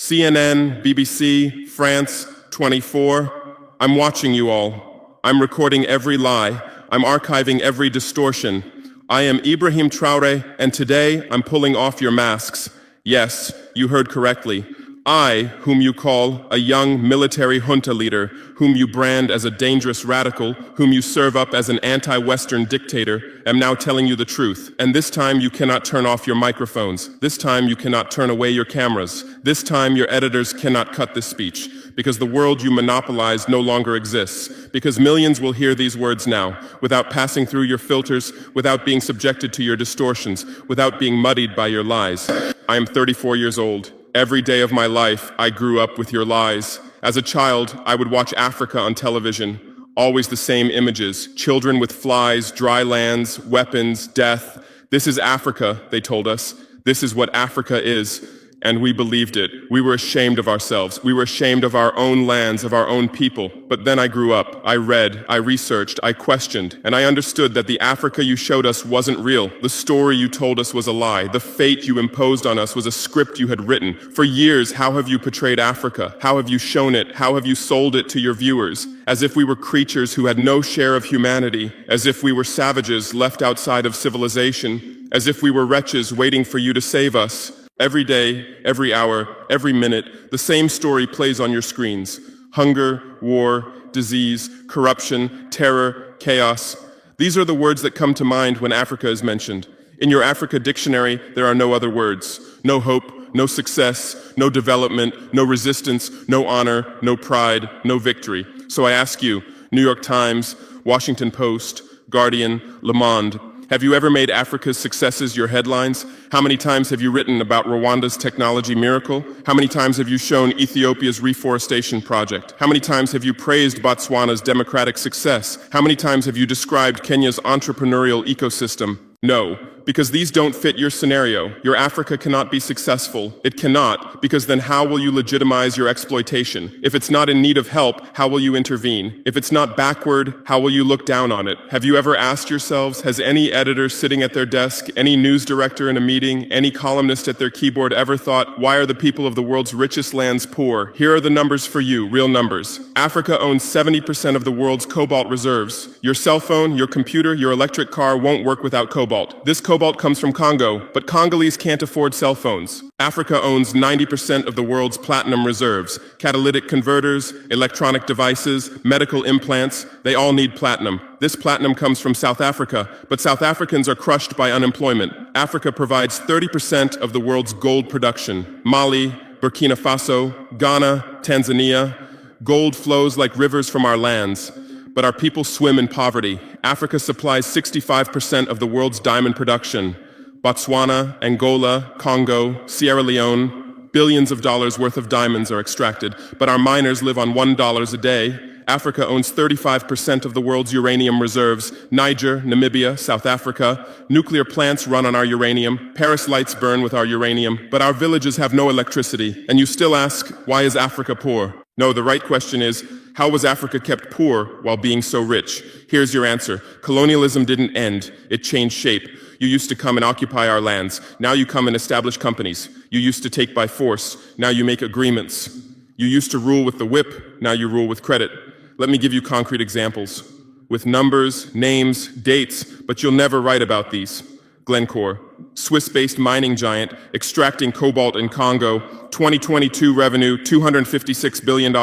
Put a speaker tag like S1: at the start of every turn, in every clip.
S1: CNN, BBC, France, 24. I'm watching you all. I'm recording every lie. I'm archiving every distortion. I am Ibrahim Traore, and today I'm pulling off your masks. Yes, you heard correctly. I, whom you call a young military junta leader, whom you brand as a dangerous radical, whom you serve up as an anti-Western dictator, am now telling you the truth. And this time you cannot turn off your microphones. This time you cannot turn away your cameras. This time your editors cannot cut this speech. Because the world you monopolize no longer exists. Because millions will hear these words now, without passing through your filters, without being subjected to your distortions, without being muddied by your lies. I am 34 years old. Every day of my life, I grew up with your lies. As a child, I would watch Africa on television. Always the same images. Children with flies, dry lands, weapons, death. This is Africa, they told us. This is what Africa is. And we believed it. We were ashamed of ourselves. We were ashamed of our own lands, of our own people. But then I grew up. I read, I researched, I questioned, and I understood that the Africa you showed us wasn't real. The story you told us was a lie. The fate you imposed on us was a script you had written. For years, how have you portrayed Africa? How have you shown it? How have you sold it to your viewers? As if we were creatures who had no share of humanity, as if we were savages left outside of civilization, as if we were wretches waiting for you to save us. Every day, every hour, every minute, the same story plays on your screens. Hunger, war, disease, corruption, terror, chaos. These are the words that come to mind when Africa is mentioned. In your Africa dictionary, there are no other words. No hope, no success, no development, no resistance, no honor, no pride, no victory. So I ask you, New York Times, Washington Post, Guardian, Le Monde, have you ever made Africa's successes your headlines? How many times have you written about Rwanda's technology miracle? How many times have you shown Ethiopia's reforestation project? How many times have you praised Botswana's democratic success? How many times have you described Kenya's entrepreneurial ecosystem? No, because these don't fit your scenario. Your Africa cannot be successful. It cannot, because then how will you legitimize your exploitation? If it's not in need of help, how will you intervene? If it's not backward, how will you look down on it? Have you ever asked yourselves, has any editor sitting at their desk, any news director in a meeting, any columnist at their keyboard ever thought, why are the people of the world's richest lands poor? Here are the numbers for you, real numbers. Africa owns 70% of the world's cobalt reserves. Your cell phone, your computer, your electric car won't work without cobalt. This cobalt comes from Congo, but Congolese can't afford cell phones. Africa owns 90% of the world's platinum reserves. Catalytic converters, electronic devices, medical implants, they all need platinum. This platinum comes from South Africa, but South Africans are crushed by unemployment. Africa provides 30% of the world's gold production. Mali, Burkina Faso, Ghana, Tanzania. Gold flows like rivers from our lands. But our people swim in poverty. Africa supplies 65% of the world's diamond production. Botswana, Angola, Congo, Sierra Leone, billions of dollars worth of diamonds are extracted, but our miners live on $1 a day. Africa owns 35% of the world's uranium reserves. Niger, Namibia, South Africa. Nuclear plants run on our uranium. Paris lights burn with our uranium. But our villages have no electricity. And you still ask, why is Africa poor? No, the right question is, how was Africa kept poor while being so rich? Here's your answer. Colonialism didn't end. It changed shape. You used to come and occupy our lands. Now you come and establish companies. You used to take by force. Now you make agreements. You used to rule with the whip. Now you rule with credit. Let me give you concrete examples. With numbers, names, dates, but you'll never write about these. Glencore, Swiss-based mining giant, extracting cobalt in Congo. 2022 revenue, $256 billion.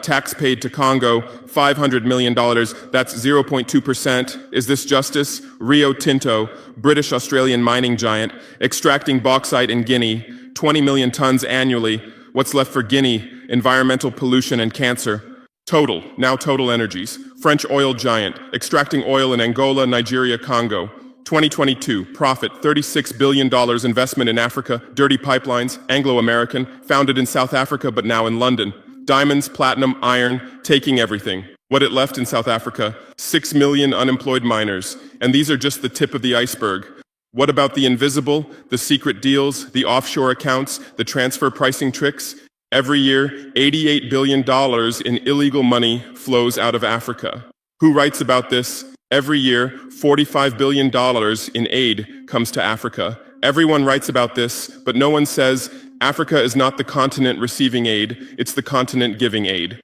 S1: Tax paid to Congo, $500 million. That's 0.2%. Is this justice? Rio Tinto, British-Australian mining giant, extracting bauxite in Guinea, 20 million tons annually. What's left for Guinea? Environmental pollution and cancer. Total, now Total Energies, French oil giant, extracting oil in Angola, Nigeria, Congo. 2022, profit, $36 billion investment in Africa, dirty pipelines, Anglo-American, founded in South Africa but now in London. Diamonds, platinum, iron, taking everything. What it left in South Africa, 6 million unemployed miners. And these are just the tip of the iceberg. What about the invisible, the secret deals, the offshore accounts, the transfer pricing tricks? Every year, $88 billion in illegal money flows out of Africa. Who writes about this? Every year, $45 billion in aid comes to Africa. Everyone writes about this, but no one says Africa is not the continent receiving aid, it's the continent giving aid.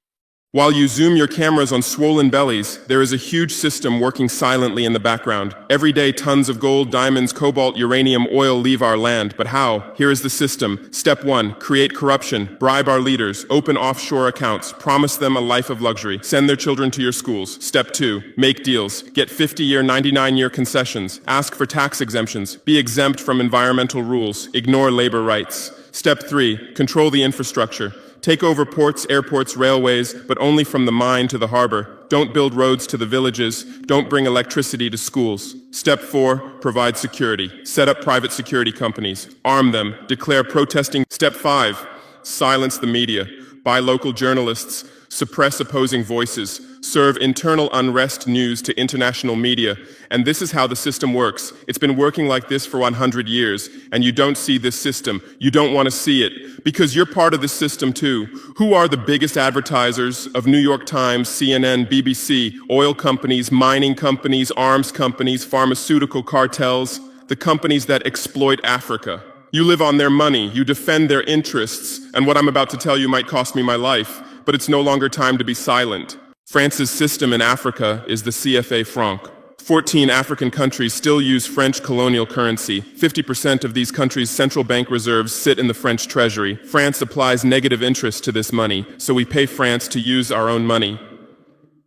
S1: While you zoom your cameras on swollen bellies, there is a huge system working silently in the background. Every day, tons of gold, diamonds, cobalt, uranium, oil leave our land. But how? Here is the system. Step 1, create corruption, bribe our leaders, open offshore accounts, promise them a life of luxury, send their children to your schools. Step 2, make deals, get 50-year, 99-year concessions, ask for tax exemptions, be exempt from environmental rules, ignore labor rights. Step 3, control the infrastructure. Take over ports, airports, railways, but only from the mine to the harbor. Don't build roads to the villages. Don't bring electricity to schools. Step 4, provide security. Set up private security companies. Arm them. Declare protesting. Step 5, silence the media. Buy local journalists. Suppress opposing voices. Serve internal unrest news to international media. And this is how the system works. It's been working like this for 100 years, and you don't see this system. You don't want to see it, because you're part of this system too. Who are the biggest advertisers of New York Times, CNN, BBC, oil companies, mining companies, arms companies, pharmaceutical cartels, the companies that exploit Africa? You live on their money, you defend their interests, and what I'm about to tell you might cost me my life, but it's no longer time to be silent. France's system in Africa is the CFA franc. 14 African countries still use French colonial currency. 50% of these countries' central bank reserves sit in the French treasury. France applies negative interest to this money, so we pay France to use our own money.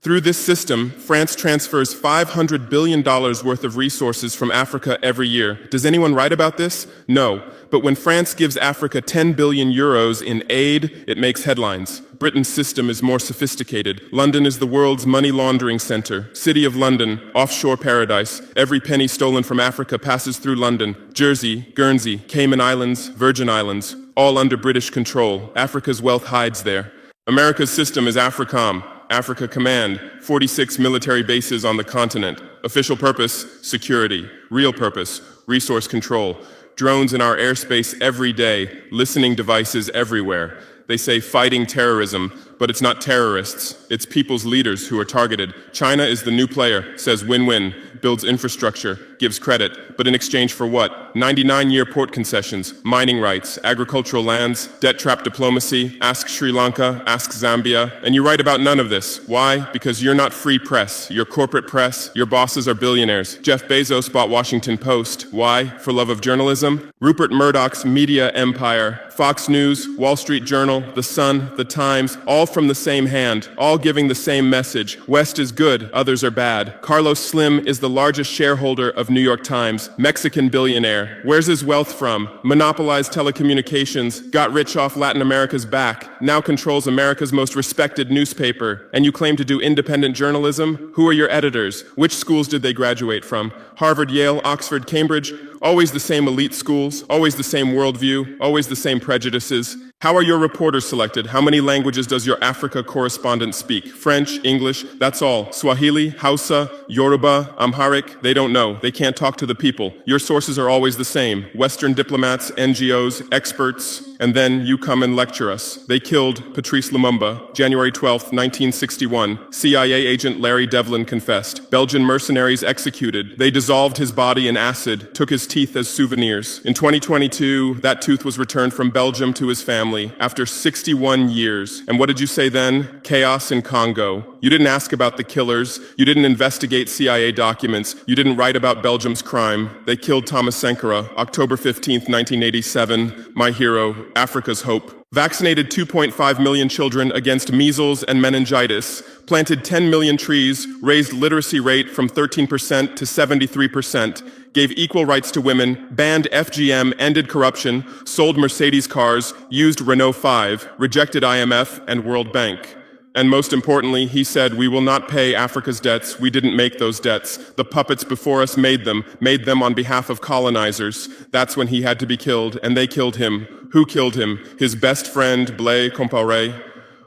S1: Through this system, France transfers $500 billion worth of resources from Africa every year. Does anyone write about this? No. But when France gives Africa 10 billion euros in aid, it makes headlines. Britain's system is more sophisticated. London is the world's money laundering center. City of London, offshore paradise. Every penny stolen from Africa passes through London. Jersey, Guernsey, Cayman Islands, Virgin Islands, all under British control. Africa's wealth hides there. America's system is AFRICOM. Africa Command, 46 military bases on the continent. Official purpose, security. Real purpose, resource control. Drones in our airspace every day, listening devices everywhere. They say fighting terrorism, but it's not terrorists. It's people's leaders who are targeted. China is the new player, says win-win, builds infrastructure, gives credit, but in exchange for what? 99-year port concessions, mining rights, agricultural lands, debt-trap diplomacy, ask Sri Lanka, ask Zambia, and you write about none of this. Why? Because you're not free press. You're corporate press. Your bosses are billionaires. Jeff Bezos bought Washington Post. Why? For love of journalism? Rupert Murdoch's media empire, Fox News, Wall Street Journal, The Sun, The Times, all from the same hand, all giving the same message. West is good, others are bad. Carlos Slim is the largest shareholder of New York Times, Mexican billionaire. Where's his wealth from? Monopolized telecommunications, got rich off Latin America's back, now controls America's most respected newspaper. And you claim to do independent journalism? Who are your editors? Which schools did they graduate from? Harvard, Yale, Oxford, Cambridge? Always the same elite schools, always the same worldview, always the same prejudices. How are your reporters selected? How many languages does your Africa correspondent speak? French, English, that's all. Swahili, Hausa, Yoruba, Amharic, they don't know. They can't talk to the people. Your sources are always the same. Western diplomats, NGOs, experts, and then you come and lecture us. They killed Patrice Lumumba, January 12, 1961. CIA agent Larry Devlin confessed. Belgian mercenaries executed. They dissolved his body in acid, took his teeth as souvenirs. In 2022, that tooth was returned from Belgium to his family after 61 years. And what did you say then? Chaos in Congo. You didn't ask about the killers. You didn't investigate CIA documents. You didn't write about Belgium's crime. They killed Thomas Sankara, October 15, 1987. My hero, Africa's hope. Vaccinated 2.5 million children against measles and meningitis, planted 10 million trees, raised literacy rate from 13% to 73%, gave equal rights to women, banned FGM, ended corruption, sold Mercedes cars, used Renault 5, rejected IMF and World Bank. And most importantly, he said, we will not pay Africa's debts. We didn't make those debts. The puppets before us made them on behalf of colonizers. That's when he had to be killed, and they killed him. Who killed him? His best friend, Blaise Compaoré.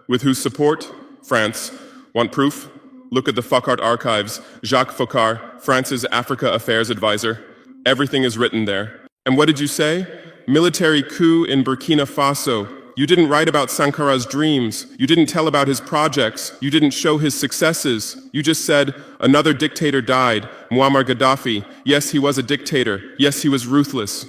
S1: With whose support? France. Want proof? Look at the Focart archives. Jacques Faucard, France's Africa Affairs advisor. Everything is written there. And what did you say? Military coup in Burkina Faso. You didn't write about Sankara's dreams. You didn't tell about his projects. You didn't show his successes. You just said, another dictator died, Muammar Gaddafi. Yes, he was a dictator. Yes, he was ruthless.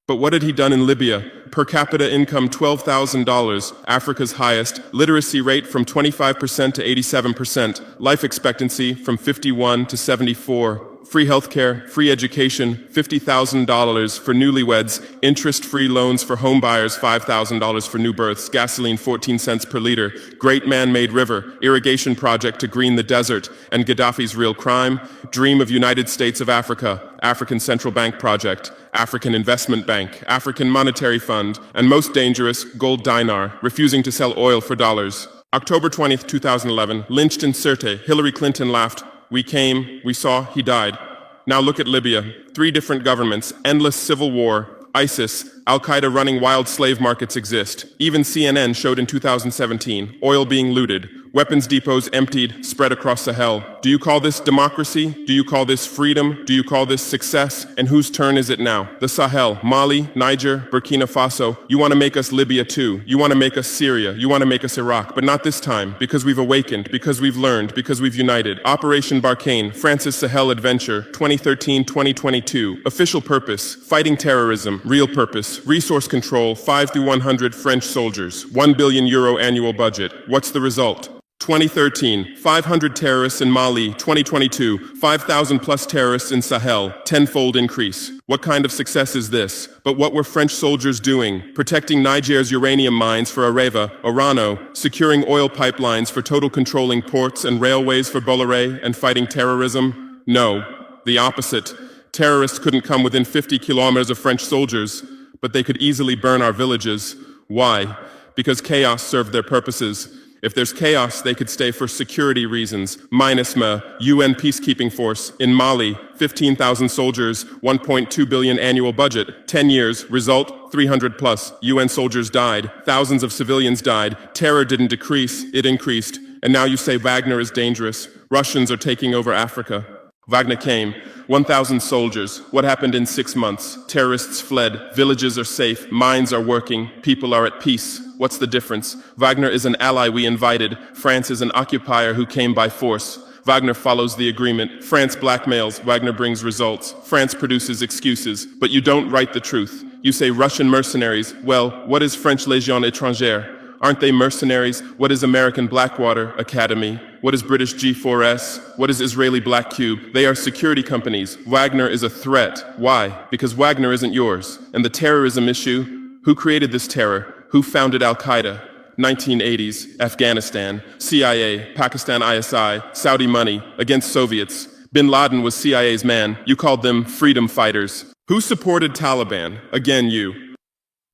S1: But what had he done in Libya? Per capita income $12,000, Africa's highest, literacy rate from 25% to 87%, life expectancy from 51 to 74, free healthcare, free education, $50,000 for newlyweds, interest-free loans for homebuyers, $5,000 for new births, gasoline 14 cents per liter, great man-made river, irrigation project to green the desert, and Gaddafi's real crime, dream of United States of Africa, African Central Bank project, African Investment Bank, African Monetary Fund, and most dangerous, gold dinar, refusing to sell oil for dollars. October 20th, 2011, lynched in Sirte, Hillary Clinton laughed. We came, we saw, he died. Now look at Libya. 3 different governments, endless civil war, ISIS, Al-Qaeda running wild slave markets exist. Even CNN showed in 2017, oil being looted, weapons depots emptied, spread across Sahel. Do you call this democracy? Do you call this freedom? Do you call this success? And whose turn is it now? The Sahel, Mali, Niger, Burkina Faso. You want to make us Libya too. You want to make us Syria. You want to make us Iraq. But not this time, because we've awakened, because we've learned, because we've united. Operation Barkhane, France's Sahel Adventure, 2013-2022. Official purpose, fighting terrorism. Real purpose, resource control, 5 through 100 French soldiers. €1 billion annual budget. What's the result? 2013, 500 terrorists in Mali. 2022, 5,000 plus terrorists in Sahel. 10-fold increase. What kind of success is this? But what were French soldiers doing? Protecting Niger's uranium mines for Areva, Orano, securing oil pipelines for Total, controlling ports and railways for Bolloré, and fighting terrorism? No, the opposite. Terrorists couldn't come within 50 kilometers of French soldiers, but they could easily burn our villages. Why? Because chaos served their purposes. If there's chaos, they could stay for security reasons. MINUSMA, UN peacekeeping force. In Mali, 15,000 soldiers, 1.2 billion annual budget. 10 years, result, 300 plus. UN soldiers died. Thousands of civilians died. Terror didn't decrease, it increased. And now you say Wagner is dangerous. Russians are taking over Africa. Wagner came, 1,000 soldiers. What happened in 6 months? Terrorists fled, villages are safe, mines are working, people are at peace. What's the difference? Wagner is an ally we invited. France is an occupier who came by force. Wagner follows the agreement. France blackmails, Wagner brings results. France produces excuses, but you don't write the truth. You say Russian mercenaries. Well, what is French Légion étrangère? Aren't they mercenaries? What is American Blackwater Academy? What is British G4S? What is Israeli Black Cube? They are security companies. Wagner is a threat. Why? Because Wagner isn't yours. And the terrorism issue? Who created this terror? Who founded Al-Qaeda? 1980s, Afghanistan, CIA, Pakistan ISI, Saudi money, against Soviets. Bin Laden was CIA's man. You called them freedom fighters. Who supported Taliban? Again, you.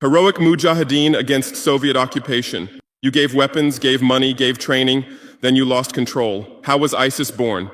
S1: Heroic mujahideen against Soviet occupation. You gave weapons, gave money, gave training, then you lost control. How was ISIS born?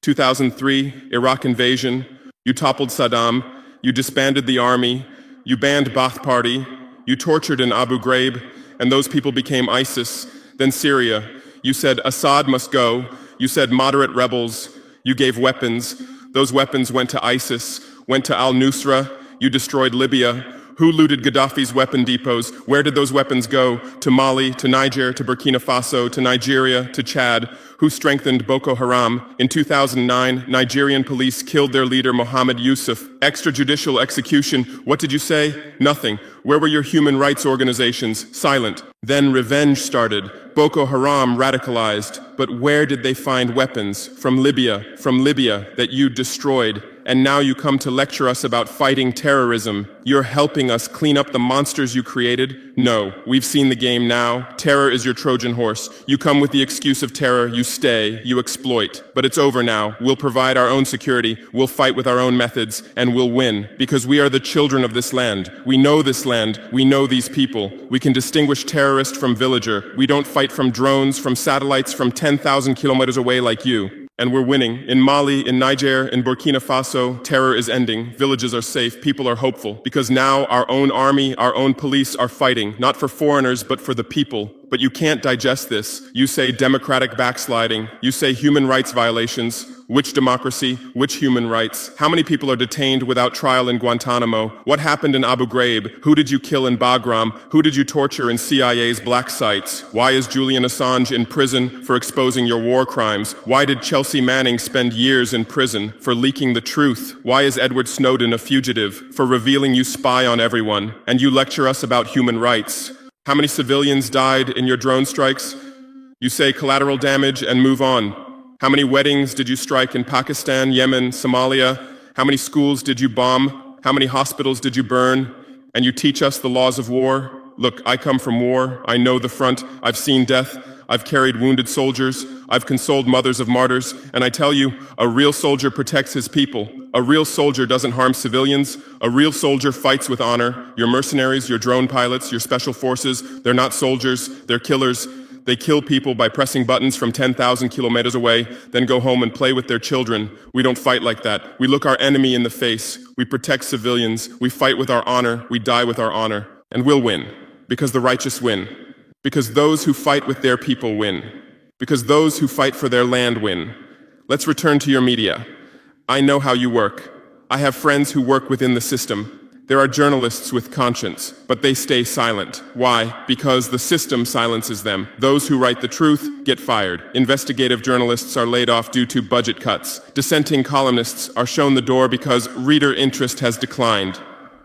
S1: 2003, Iraq invasion. You toppled Saddam. You disbanded the army. You banned Ba'ath Party. You tortured in Abu Ghraib, and those people became ISIS. Then Syria. You said Assad must go. You said moderate rebels. You gave weapons. Those weapons went to ISIS, went to al-Nusra. You destroyed Libya. Who looted Gaddafi's weapon depots? Where did those weapons go? To Mali, to Niger, to Burkina Faso, to Nigeria, to Chad? Who strengthened Boko Haram? In 2009, Nigerian police killed their leader Mohammed Yusuf. Extrajudicial execution. What did you say? Nothing. Where were your human rights organizations? Silent. Then revenge started. Boko Haram radicalized. But where did they find weapons? From Libya that you destroyed. And now you come to lecture us about fighting terrorism. You're helping us clean up the monsters you created? No, we've seen the game now. Terror is your Trojan horse. You come with the excuse of terror, you stay, you exploit. But it's over now. We'll provide our own security, we'll fight with our own methods, and we'll win. Because we are the children of this land. We know this land, we know these people. We can distinguish terrorist from villager. We don't fight from drones, from satellites, from 10,000 kilometers away like you. And we're winning. In Mali, in Niger, in Burkina Faso, terror is ending. Villages are safe. People are hopeful. Because now our own army, our own police are fighting, not for foreigners, but for the people. But you can't digest this. You say democratic backsliding. You say human rights violations. Which democracy? Which human rights? How many people are detained without trial in Guantanamo? What happened in Abu Ghraib? Who did you kill in Bagram? Who did you torture in CIA's black sites? Why is Julian Assange in prison for exposing your war crimes? Why did Chelsea Manning spend years in prison for leaking the truth? Why is Edward Snowden a fugitive for revealing you spy on everyone and you lecture us about human rights? How many civilians died in your drone strikes? You say collateral damage and move on. How many weddings did you strike in Pakistan, Yemen, Somalia? How many schools did you bomb? How many hospitals did you burn? And you teach us the laws of war? Look, I come from war. I know the front. I've seen death. I've carried wounded soldiers. I've consoled mothers of martyrs. And I tell you, a real soldier protects his people. A real soldier doesn't harm civilians. A real soldier fights with honor. Your mercenaries, your drone pilots, your special forces, they're not soldiers. They're killers. They kill people by pressing buttons from 10,000 kilometers away, then go home and play with their children. We don't fight like that. We look our enemy in the face. We protect civilians. We fight with our honor. We die with our honor. And we'll win. Because the righteous win. Because those who fight with their people win. Because those who fight for their land win. Let's return to your media. I know how you work. I have friends who work within the system. There are journalists with conscience, but they stay silent. Why? Because the system silences them. Those who write the truth get fired. Investigative journalists are laid off due to budget cuts. Dissenting columnists are shown the door because reader interest has declined.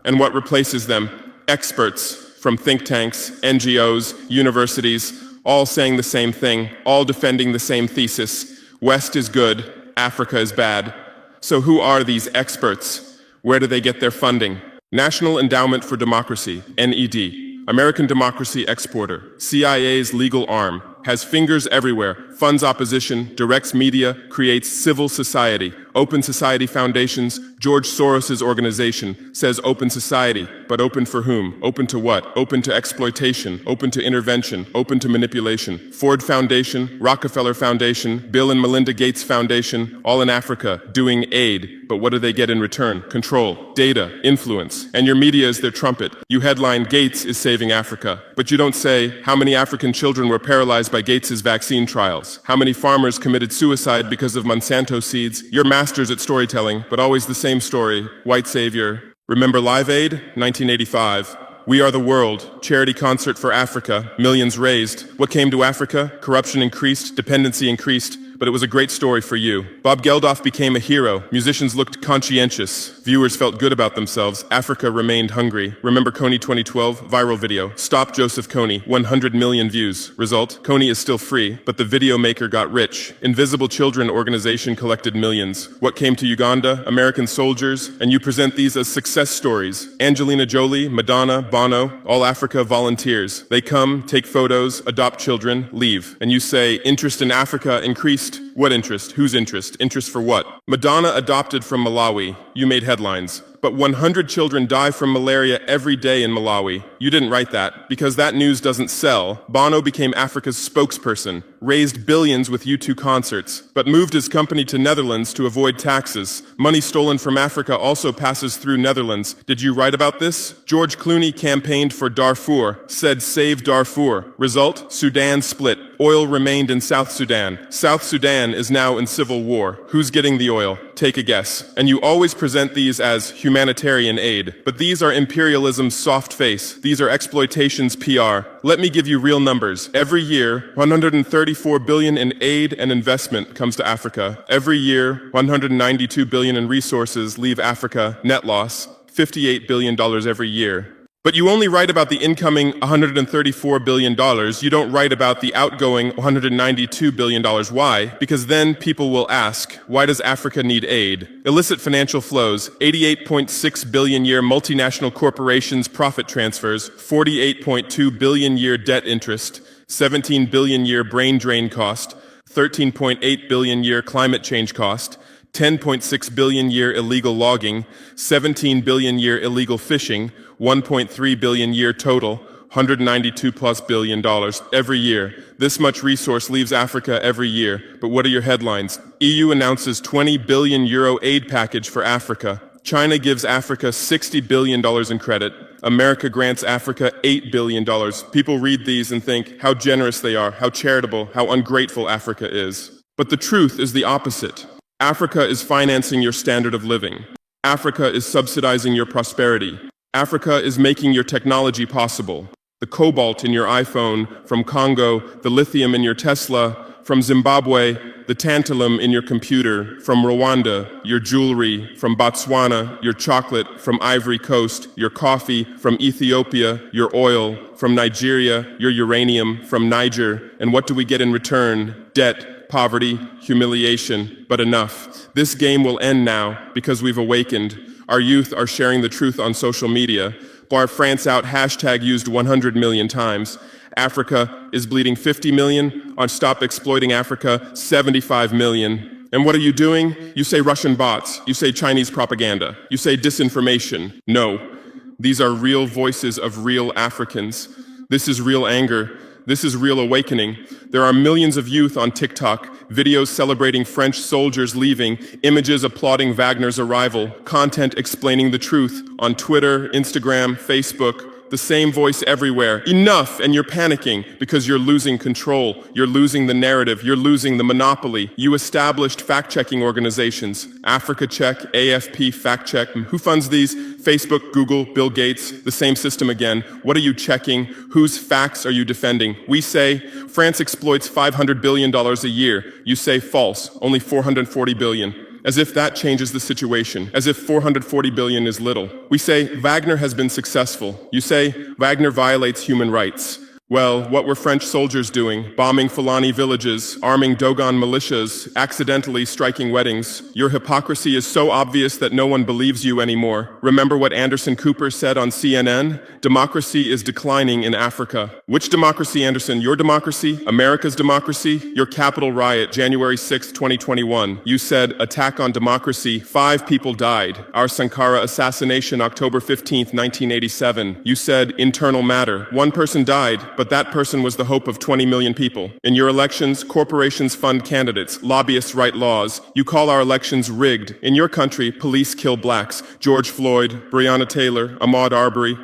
S1: And what replaces them? Experts from think tanks, NGOs, universities, all saying the same thing, all defending the same thesis. West is good, Africa is bad. So who are these experts? Where do they get their funding? National Endowment for Democracy, NED, American democracy exporter, CIA's legal arm, has fingers everywhere, funds opposition, directs media, creates civil society. Open Society Foundations, George Soros's organization, says open society, but open for whom? Open to what? Open to exploitation, open to intervention, open to manipulation. Ford Foundation, Rockefeller Foundation, Bill and Melinda Gates Foundation, all in Africa, doing aid. But what do they get in return? Control, data, influence. And your media is their trumpet. You headline, Gates is saving Africa. But you don't say, how many African children were paralyzed by Gates's vaccine trials? How many farmers committed suicide because of Monsanto seeds? You're masters at storytelling, but always the same story. White savior. Remember Live Aid? 1985. We Are the World, charity concert for Africa, millions raised. What came to Africa? Corruption increased, dependency increased, but it was a great story for you. Bob Geldof became a hero. Musicians looked conscientious. Viewers felt good about themselves. Africa remained hungry. Remember Kony 2012? Viral video. Stop Joseph Kony. 100 million views. Result? Kony is still free, but the video maker got rich. Invisible Children organization collected millions. What came to Uganda? American soldiers. And you present these as success stories. Angelina Jolie, Madonna, Bono, all Africa volunteers. They come, take photos, adopt children, leave. And you say, interest in Africa increased. What interest? Whose interest? Interest for what? Madonna adopted from Malawi. You made headlines. But 100 children die from malaria every day in Malawi. You didn't write that, because that news doesn't sell. Bono became Africa's spokesperson, raised billions with U2 concerts, but moved his company to Netherlands to avoid taxes. Money stolen from Africa also passes through Netherlands. Did you write about this? George Clooney campaigned for Darfur, said save Darfur. Result? Sudan split. Oil remained in South Sudan. South Sudan is now in civil war. Who's getting the oil? Take a guess. And you always present these as humanitarian aid. But these are imperialism's soft face. These are exploitation's PR. Let me give you real numbers. Every year, 134 billion in aid and investment comes to Africa. Every year, 192 billion in resources leave Africa, net loss, $58 billion every year. But you only write about the incoming $134 billion. You don't write about the outgoing $192 billion. Why? Because then people will ask, why does Africa need aid? Illicit financial flows, 88.6 billion year multinational corporations profit transfers, 48.2 billion year debt interest, 17 billion year brain drain cost, 13.8 billion year climate change cost, 10.6 billion year illegal logging, 17 billion year illegal fishing, 1.3 billion year total, $192+ billion every year. This much resource leaves Africa every year. But what are your headlines? EU announces 20 billion euro aid package for Africa. China gives Africa $60 billion in credit. America grants Africa $8 billion. People read these and think how generous they are, how charitable, how ungrateful Africa is. But the truth is the opposite. Africa is financing your standard of living. Africa is subsidizing your prosperity. Africa is making your technology possible. The cobalt in your iPhone from Congo, the lithium in your Tesla from Zimbabwe, the tantalum in your computer from Rwanda, your jewelry from Botswana, your chocolate from Ivory Coast, your coffee from Ethiopia, your oil from Nigeria, your uranium from Niger. And what do we get in return? Debt, poverty, humiliation, but enough. This game will end now because we've awakened. Our youth are sharing the truth on social media. Bar France out hashtag used 100 million times. Africa is bleeding 50 million. On Stop Exploiting Africa, 75 million. And what are you doing? You say Russian bots. You say Chinese propaganda. You say disinformation. No. These are real voices of real Africans. This is real anger. This is real awakening. There are millions of youth on TikTok, videos celebrating French soldiers leaving, images applauding Wagner's arrival, content explaining the truth on Twitter, Instagram, Facebook. The same voice everywhere. Enough! And you're panicking because you're losing control. You're losing the narrative. You're losing the monopoly. You established fact-checking organizations. Africa Check, AFP Fact Check. Who funds these? Facebook, Google, Bill Gates. The same system again. What are you checking? Whose facts are you defending? We say France exploits $500 billion a year. You say false. Only $440 billion. As if that changes the situation, as if 440 billion is little. We say Wagner has been successful. You say Wagner violates human rights. Well, what were French soldiers doing? Bombing Fulani villages, arming Dogon militias, accidentally striking weddings. Your hypocrisy is so obvious that no one believes you anymore. Remember what Anderson Cooper said on CNN? Democracy is declining in Africa. Which democracy, Anderson? Your democracy? America's democracy? Your Capitol riot, January 6, 2021. You said, attack on democracy, 5 people died. Our Sankara assassination, October 15th, 1987. You said, internal matter, 1 person died, but that person was the hope of 20 million people. In your elections, corporations fund candidates, lobbyists write laws. You call our elections rigged. In your country, police kill blacks. George Floyd, Breonna Taylor, Ahmaud Arbery.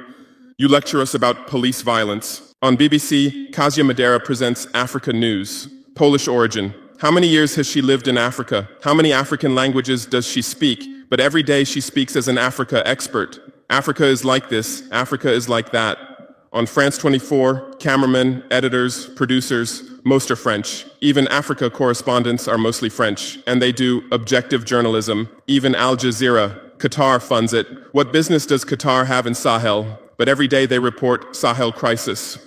S1: You lecture us about police violence. On BBC, Kasia Madera presents Africa News. Polish origin. How many years has she lived in Africa? How many African languages does she speak? But every day she speaks as an Africa expert. Africa is like this. Africa is like that. On France 24, cameramen, editors, producers, most are French. Even Africa correspondents are mostly French, and they do objective journalism. Even Al Jazeera. Qatar funds it. What business does Qatar have in Sahel? But every day they report Sahel crisis.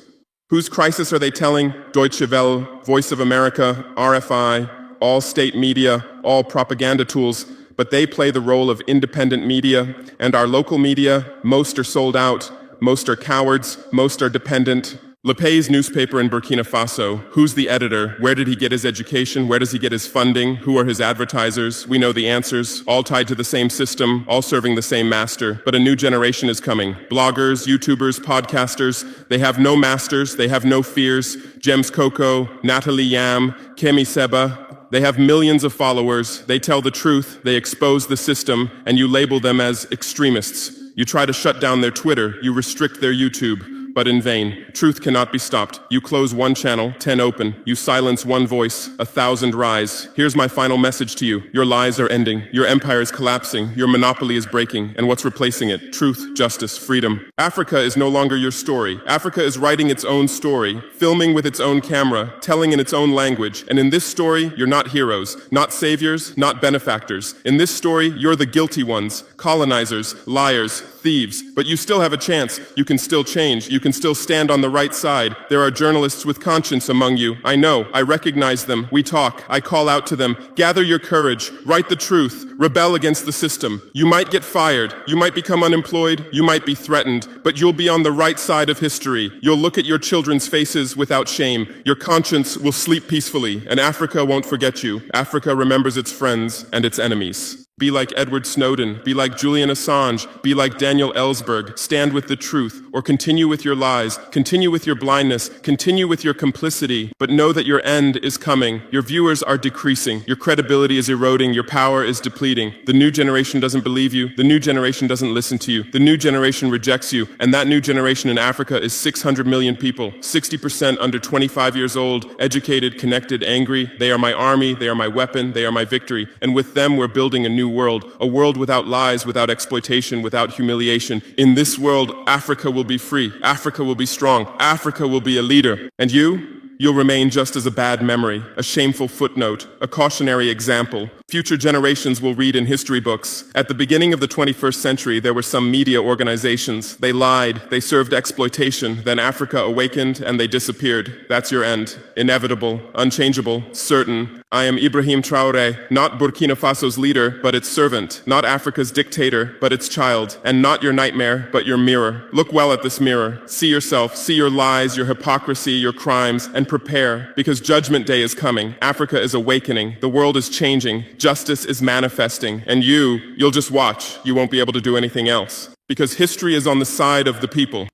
S1: Whose crisis are they telling? Deutsche Welle, Voice of America, RFI, all state media, all propaganda tools, but they play the role of independent media, and our local media, most are sold out. Most are cowards, most are dependent. Le Pays newspaper in Burkina Faso. Who's the editor? Where did he get his education? Where does he get his funding? Who are his advertisers? We know the answers. All tied to the same system, all serving the same master. But a new generation is coming. Bloggers, YouTubers, podcasters. They have no masters. They have no fears. James Coco, Natalie Yam, Kemi Seba. They have millions of followers. They tell the truth. They expose the system. And you label them as extremists. You try to shut down their Twitter, you restrict their YouTube, but in vain. Truth cannot be stopped. You close one channel, 10 open. You silence one voice, 1,000 rise. Here's my final message to you. Your lies are ending. Your empire is collapsing. Your monopoly is breaking. And what's replacing it? Truth, justice, freedom. Africa is no longer your story. Africa is writing its own story, filming with its own camera, telling in its own language. And in this story, you're not heroes, not saviors, not benefactors. In this story, you're the guilty ones, colonizers, liars, thieves. But you still have a chance. You can still change. You can still stand on the right side. There are journalists with conscience among you. I know. I recognize them. We talk. I call out to them. Gather your courage. Write the truth. Rebel against the system. You might get fired. You might become unemployed. You might be threatened. But you'll be on the right side of history. You'll look at your children's faces without shame. Your conscience will sleep peacefully. And Africa won't forget you. Africa remembers its friends and its enemies. Be like Edward Snowden, be like Julian Assange, be like Daniel Ellsberg. Stand with the truth, or continue with your lies, continue with your blindness, continue with your complicity, but know that your end is coming. Your viewers are decreasing, your credibility is eroding, your power is depleting. The new generation doesn't believe you, the new generation doesn't listen to you, the new generation rejects you, and that new generation in Africa is 600 million people, 60% under 25 years old, educated, connected, angry. They are my army, they are my weapon, they are my victory, and with them we're building a new world, a world without lies, without exploitation, without humiliation. In this world, Africa will be free, Africa will be strong, Africa will be a leader. And you'll remain just as a bad memory, a shameful footnote, a cautionary example. Future generations will read in history books. At the beginning of the 21st century, there were some media organizations. They lied, they served exploitation, then Africa awakened and they disappeared. That's your end. Inevitable, unchangeable, certain. I am Ibrahim Traoré, not Burkina Faso's leader, but its servant, not Africa's dictator, but its child, and not your nightmare, but your mirror. Look well at this mirror. See yourself, see your lies, your hypocrisy, your crimes, and prepare, because Judgment Day is coming. Africa is awakening. The world is changing. Justice is manifesting. And you'll just watch. You won't be able to do anything else. Because history is on the side of the people.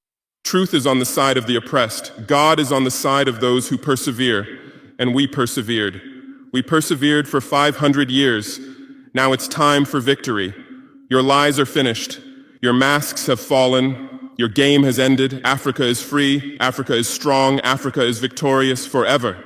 S1: Truth is on the side of the oppressed. God is on the side of those who persevere. And we persevered. We persevered for 500 years. Now it's time for victory. Your lies are finished. Your masks have fallen. Your game has ended. Africa is free. Africa is strong. Africa is victorious forever.